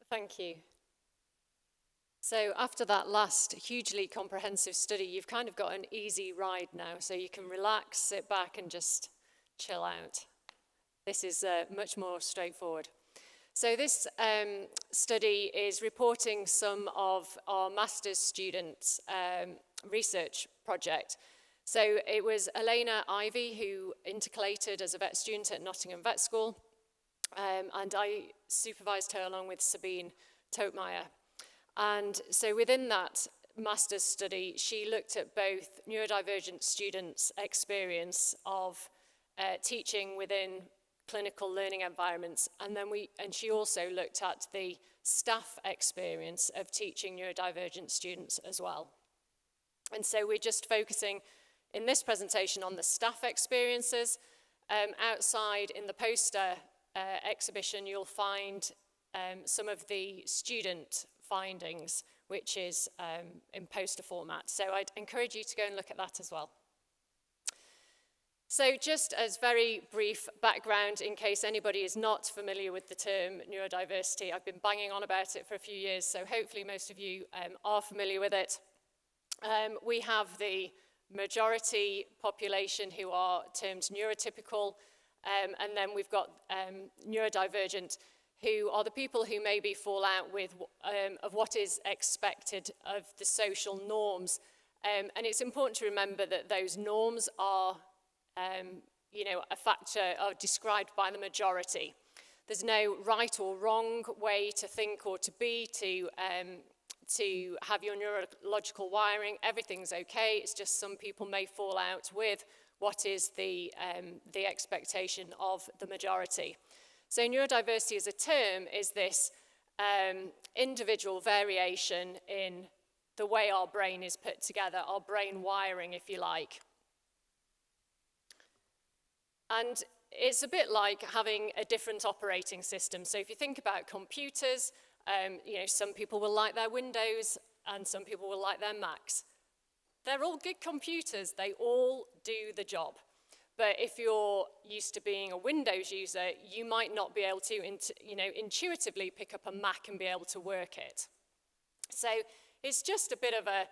Thank you. So after that last hugely comprehensive study, you've kind of got an easy ride now, so you can relax, sit back and just chill out. This is much more straightforward. So this study is reporting some of our master's students' research project. So it was Elena Ivy who intercalated as a vet student at Nottingham Vet School, and I supervised her along with Sabine Totemeyer. And so within that master's study, she looked at both neurodivergent students' experience of teaching within clinical learning environments, and she also looked at the staff experience of teaching neurodivergent students as well. And so we're just focusing in this presentation on the staff experiences. Outside in the poster exhibition, you'll find some of the student findings, which is in poster format. So I'd encourage you to go and look at that as well. So just as very brief background, in case anybody is not familiar with the term neurodiversity, I've been banging on about it for a few years, so hopefully most of you are familiar with it. We have the majority population who are termed neurotypical, and then we've got neurodivergent, who are the people who maybe fall out with of what is expected of the social norms. And it's important to remember that those norms are, a factor are described by the majority. There's no right or wrong way to think or to be, to have your neurological wiring. Everything's okay. It's just some people may fall out with what is the expectation of the majority. So neurodiversity as a term is this individual variation in the way our brain is put together, our brain wiring, if you like. And it's a bit like having a different operating system. So if you think about computers, some people will like their Windows and some people will like their Macs. They're all good computers. They all do the job. But if you're used to being a Windows user, you might not be able to, intuitively pick up a Mac and be able to work it. So it's just a bit of a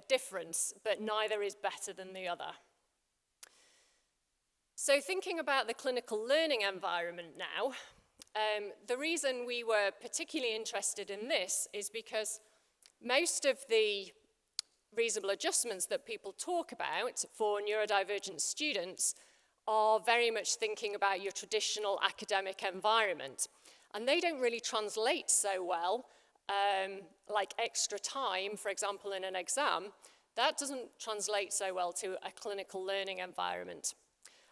difference, but neither is better than the other. So thinking about the clinical learning environment now, the reason we were particularly interested in this is because most of the reasonable adjustments that people talk about for neurodivergent students are very much thinking about your traditional academic environment. And they don't really translate so well, like extra time, for example, in an exam. That doesn't translate so well to a clinical learning environment.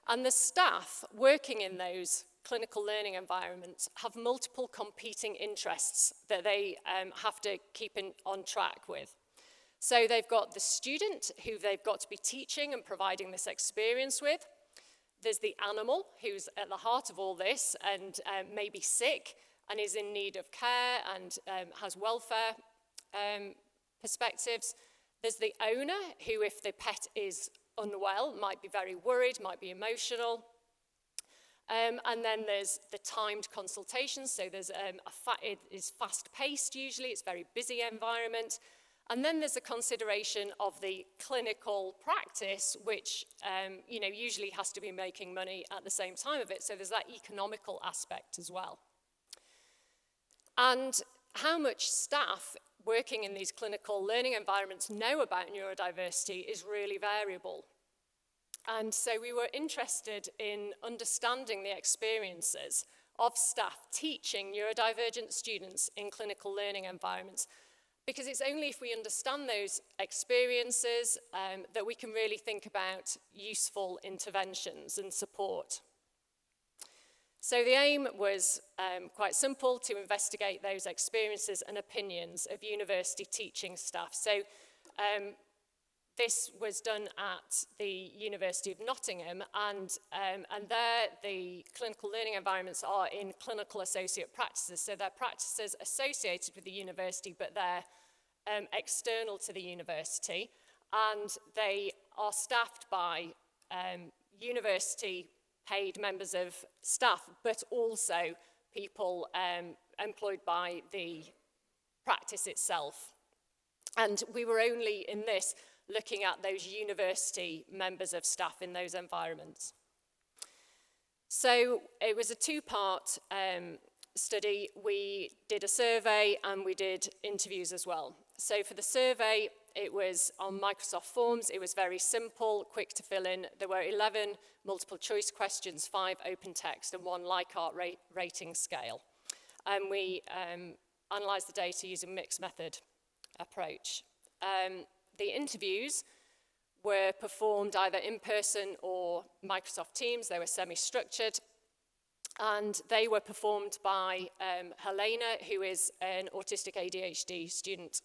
And the staff working in those clinical learning environments have multiple competing interests that they have to keep on track with. So they've got the student who they've got to be teaching and providing this experience with. There's the animal who's at the heart of all this and may be sick and is in need of care and has welfare perspectives. There's the owner who, if the pet is unwell, might be very worried, might be emotional. And then there's the timed consultations. So there's it is fast-paced usually, it's a very busy environment. And then there's a consideration of the clinical practice, which usually has to be making money at the same time of it. So there's that economical aspect as well. And how much staff working in these clinical learning environments know about neurodiversity is really variable. And so we were interested in understanding the experiences of staff teaching neurodivergent students in clinical learning environments, because it's only if we understand those experiences that we can really think about useful interventions and support. So the aim was quite simple, to investigate those experiences and opinions of university teaching staff. So this was done at the University of Nottingham, and there the clinical learning environments are in clinical associate practices. So they're practices associated with the university, but they're external to the university, and they are staffed by university paid members of staff, but also people employed by the practice itself. And we were only in this looking at those university members of staff in those environments. So it was a two-part study. We did a survey and we did interviews as well. So for the survey, it was on Microsoft Forms. It was very simple, quick to fill in. There were 11 multiple choice questions, 5 open text, and 1 Likert rating scale. And we analysed the data using a mixed method approach. The interviews were performed either in person or Microsoft Teams. They were semi-structured. And they were performed by Helena, who is an autistic ADHD student.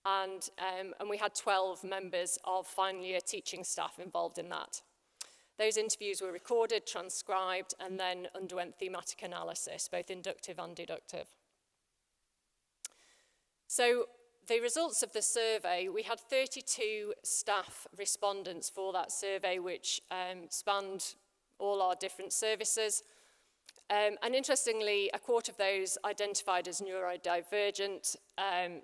And we had 12 members of final year teaching staff involved in that. Those interviews were recorded, transcribed, and then underwent thematic analysis, both inductive and deductive. So the results of the survey, we had 32 staff respondents for that survey, which spanned all our different services. And interestingly, a quarter of those identified as neurodivergent,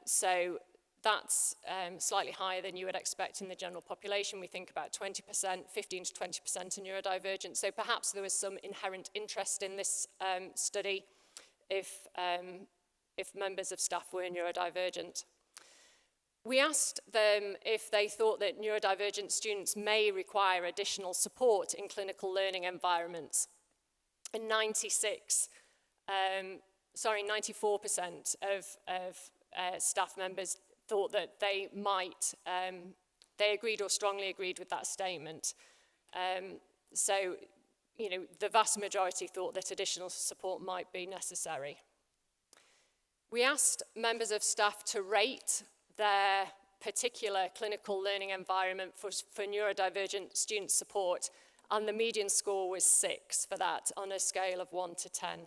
so that's slightly higher than you would expect in the general population. We think about 20%, 15 to 20% are neurodivergent, so perhaps there was some inherent interest in this study if members of staff were neurodivergent. We asked them if they thought that neurodivergent students may require additional support in clinical learning environments. And 94% of staff members thought that they might, they agreed or strongly agreed with that statement. So, you know, the vast majority thought that additional support might be necessary. We asked members of staff to rate their particular clinical learning environment for neurodivergent student support, and the median score was 6 for that on a scale of 1 to 10.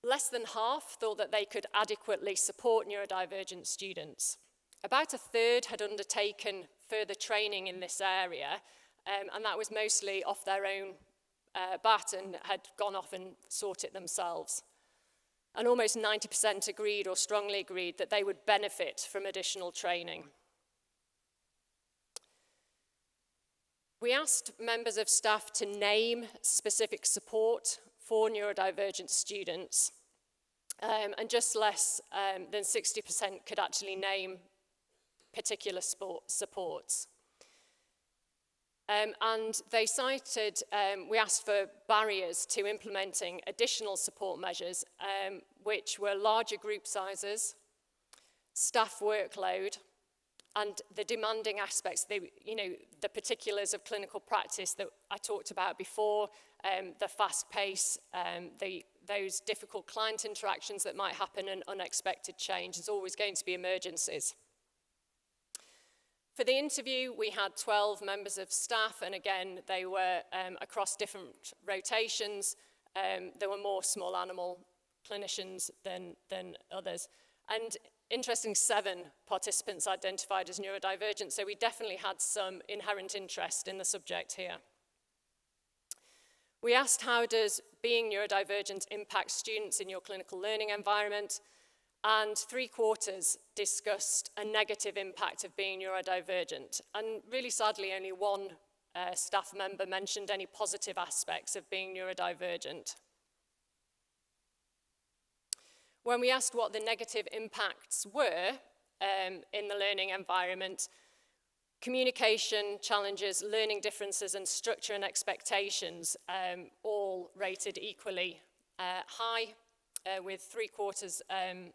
Less than half thought that they could adequately support neurodivergent students. About a third had undertaken further training in this area, and that was mostly off their own bat and had gone off and sought it themselves. And almost 90% agreed or strongly agreed that they would benefit from additional training. We asked members of staff to name specific support for neurodivergent students, and just less than 60% could actually name particular supports. And they cited, we asked for barriers to implementing additional support measures, which were larger group sizes, staff workload, and the demanding aspects, the particulars of clinical practice that I talked about before, the fast pace, those difficult client interactions that might happen, and unexpected change. There's always going to be emergencies. For the interview, we had 12 members of staff, and again, they were across different rotations. There were more small animal clinicians than others. And interesting, 7 participants identified as neurodivergent, so we definitely had some inherent interest in the subject here. We asked, how does being neurodivergent impact students in your clinical learning environment? And 3/4 discussed a negative impact of being neurodivergent. And really sadly, only 1 staff member mentioned any positive aspects of being neurodivergent. When we asked what the negative impacts were in the learning environment, communication challenges, learning differences, and structure and expectations all rated equally high, with 3/4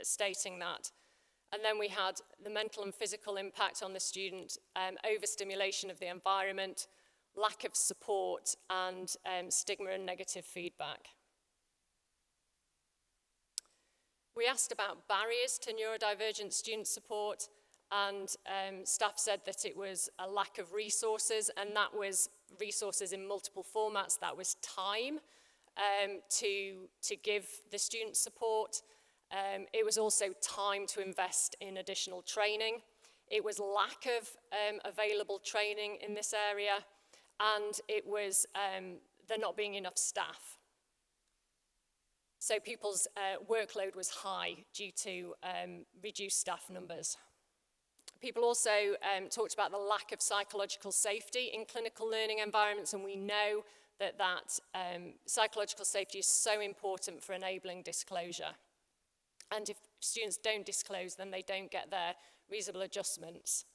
stating that. And then we had the mental and physical impact on the student, overstimulation of the environment, lack of support, and stigma and negative feedback. We asked about barriers to neurodivergent student support, and staff said that it was a lack of resources, and that was resources in multiple formats. That was time to give the student support. It was also time to invest in additional training. It was lack of available training in this area, and it was there not being enough staff. So people's workload was high due to reduced staff numbers. People also talked about the lack of psychological safety in clinical learning environments, and we know that psychological safety is so important for enabling disclosure. And if students don't disclose, then they don't get their reasonable adjustments.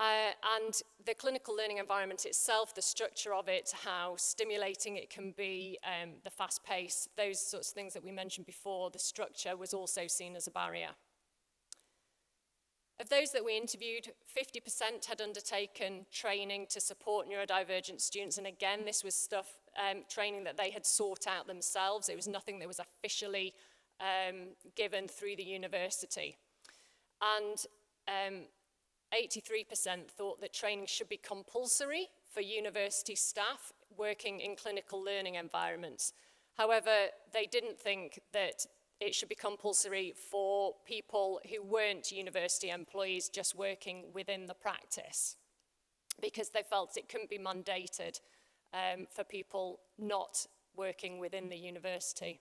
And the clinical learning environment itself, the structure of it, how stimulating it can be, the fast pace, those sorts of things that we mentioned before, the structure was also seen as a barrier. Of those that we interviewed, 50% had undertaken training to support neurodivergent students, and again, this was stuff, training that they had sought out themselves. It was nothing that was officially given through the university. And 83% thought that training should be compulsory for university staff working in clinical learning environments. However, they didn't think that it should be compulsory for people who weren't university employees just working within the practice, because they felt it couldn't be mandated for people not working within the university.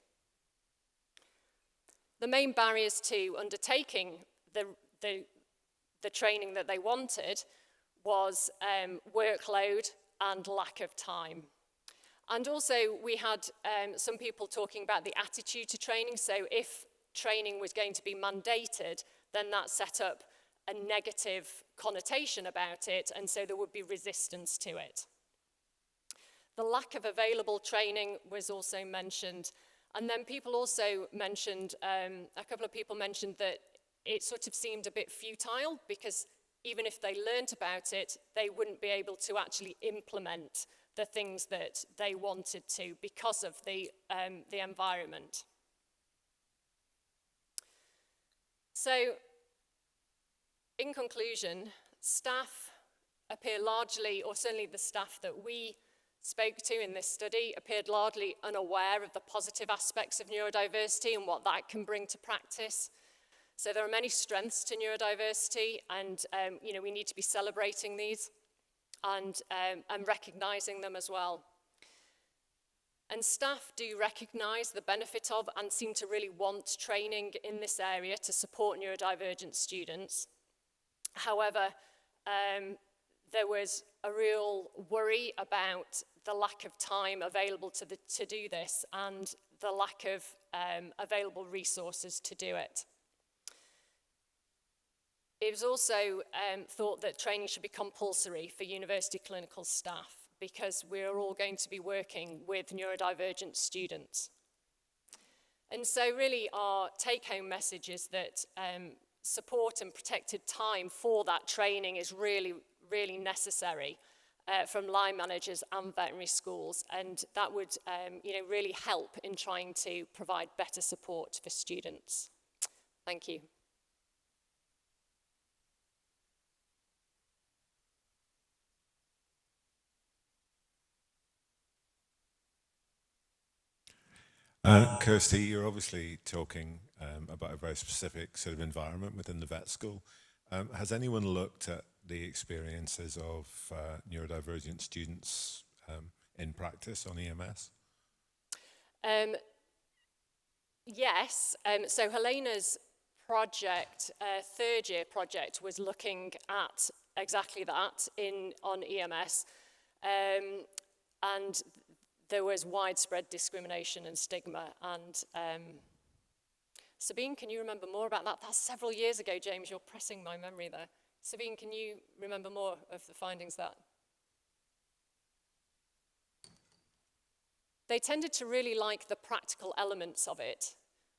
The main barriers to undertaking the training that they wanted was workload and lack of time. And also we had some people talking about the attitude to training. So if training was going to be mandated, then that set up a negative connotation about it, and so there would be resistance to it. The lack of available training was also mentioned. And then people also mentioned, a couple of people mentioned that it sort of seemed a bit futile, because even if they learnt about it, they wouldn't be able to actually implement the things that they wanted to because of the environment. So, in conclusion, staff appear largely, or certainly the staff that we spoke to in this study, appeared largely unaware of the positive aspects of neurodiversity and what that can bring to practice. So there are many strengths to neurodiversity, and we need to be celebrating these and recognizing them as well. And staff do recognize the benefit of and seem to really want training in this area to support neurodivergent students. However, there was a real worry about the lack of time available to do this and the lack of available resources to do it. It was also thought that training should be compulsory for university clinical staff, because we're all going to be working with neurodivergent students. And so really our take-home message is that support and protected time for that training is really, really necessary from line managers and veterinary schools, and that would really help in trying to provide better support for students. Thank you. Kirstie, you're obviously talking about a very specific sort of environment within the vet school. Has anyone looked at the experiences of neurodivergent students in practice on EMS? Yes, so Helena's project, third year project, was looking at exactly that on EMS, and there was widespread discrimination and stigma. And Sabine, can you remember more about that? That's several years ago, James. You're pressing my memory there. Sabine, can you remember more of the findings that? They tended to really like the practical elements of it,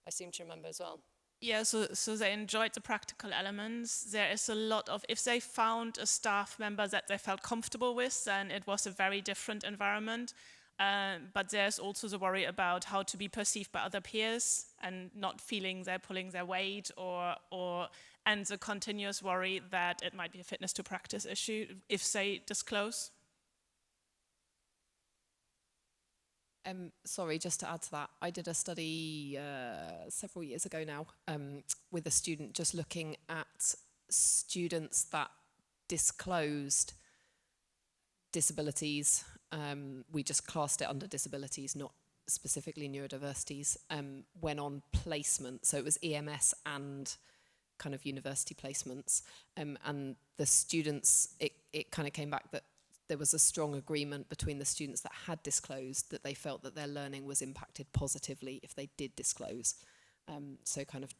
I seem to remember as well. Yeah, so they enjoyed the practical elements. There is a lot of, if they found a staff member that they felt comfortable with, then it was a very different environment. But there's also the worry about how to be perceived by other peers and not feeling they're pulling their weight, and the continuous worry that it might be a fitness to practice issue if they disclose. Sorry, just to add to that, I did a study several years ago now with a student just looking at students that disclosed disabilities. We just classed it under disabilities, not specifically neurodiversities, went on placement. So it was EMS and kind of university placements. And the students, it kind of came back that there was a strong agreement between the students that had disclosed that they felt that their learning was impacted positively if they did disclose. So kind of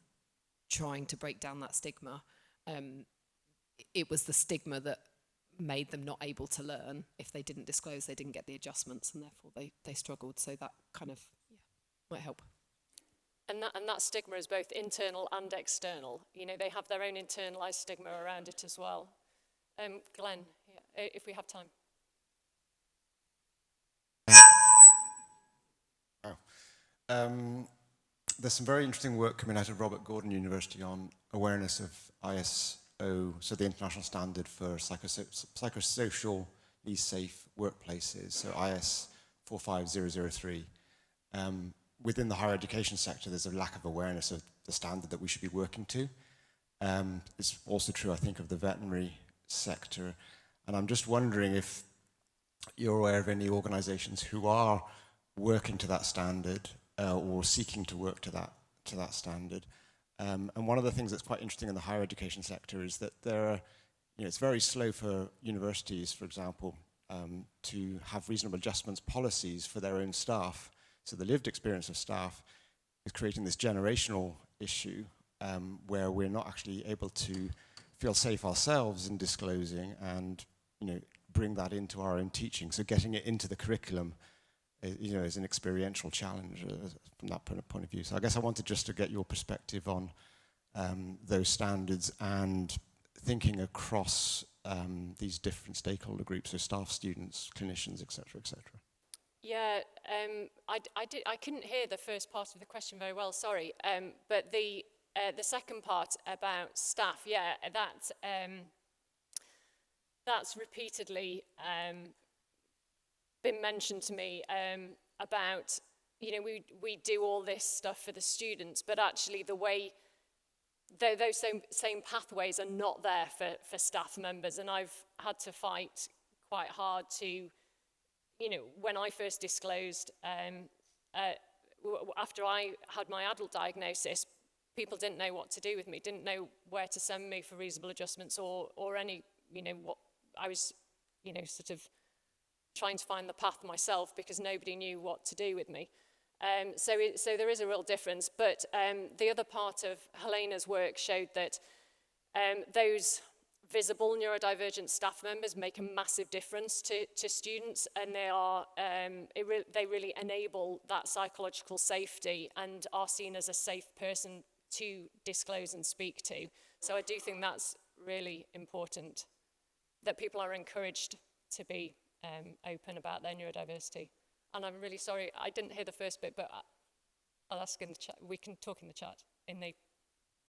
trying to break down that stigma. It was the stigma that made them not able to learn. If they didn't disclose, they didn't get the adjustments, and therefore they struggled. So that kind of might help. And that stigma is both internal and external. You know, they have their own internalized stigma around it as well. Glenn, if we have time. There's some very interesting work coming out of Robert Gordon University on awareness of ISO, so the international standard for psychosocially safe workplaces, so IS 45003. Within the higher education sector, there's a lack of awareness of the standard that we should be working to. It's also true, I think, of the veterinary sector. And I'm just wondering if you're aware of any organizations who are working to that standard or seeking to work to that standard. And one of the things that's quite interesting in the higher education sector is that there are, it's very slow for universities, for example, to have reasonable adjustments policies for their own staff. So the lived experience of staff is creating this generational issue where we're not actually able to feel safe ourselves in disclosing and, bring that into our own teaching. So getting it into the curriculum, is an experiential challenge from that point of view. So I guess I wanted just to get your perspective on those standards and thinking across these different stakeholder groups, so staff, students, clinicians, et cetera, et cetera. Yeah, I couldn't hear the first part of the question very well, sorry. But the second part about staff, that's repeatedly been mentioned to me about, we do all this stuff for the students, but actually the way, those same pathways are not there for staff members. And I've had to fight quite hard to, when I first disclosed, after I had my adult diagnosis, people didn't know what to do with me, didn't know where to send me for reasonable adjustments or any, what I was, sort of trying to find the path myself because nobody knew what to do with me. So there is a real difference. But the other part of Helena's work showed that those visible neurodivergent staff members make a massive difference to students, and they really enable that psychological safety and are seen as a safe person to disclose and speak to. So I do think that's really important, that people are encouraged to be open about their neurodiversity. And I'm really sorry, I didn't hear the first bit, but I'll ask in the chat. We can talk in the chat, in the